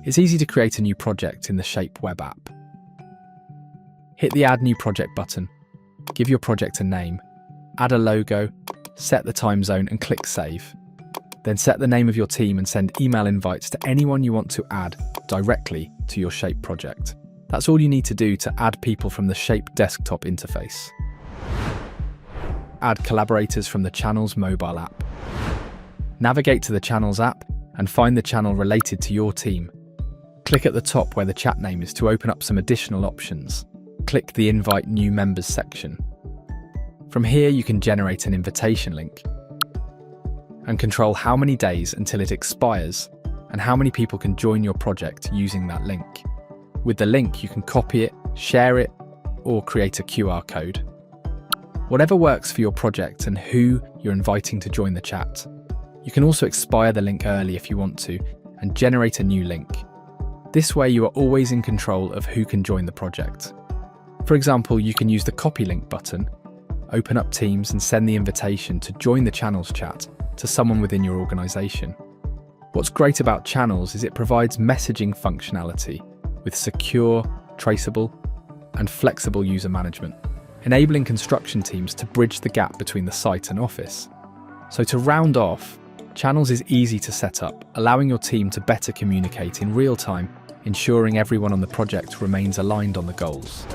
It's easy to create a new project in the Shape web app. Hit the Add New Project button, give your project a name, add a logo, set the time zone and click Save. Then set the name of your team and send email invites to anyone you want to add directly to your Shape project. That's all you need to do to add people from the Shape desktop interface. Add collaborators from the Channels mobile app. Navigate to the Channels app and find the channel related to your team. Click at the top where the chat name is to open up some additional options. Click the Invite New Members section. From here, you can generate an invitation link and control how many days until it expires and how many people can join your project using that link. With the link, you can copy it, share it, or create a QR code. Whatever works for your project and who you're inviting to join the chat. You can also expire the link early if you want to and generate a new link. This way, you are always in control of who can join the project. For example, you can use the Copy Link button, open up Teams and send the invitation to join the Channels chat to someone within your organization. What's great about Channels is it provides messaging functionality with secure, traceable, and flexible user management, enabling construction teams to bridge the gap between the site and office. So to round off, Channels is easy to set up, allowing your team to better communicate in real time, ensuring everyone on the project remains aligned on the goals.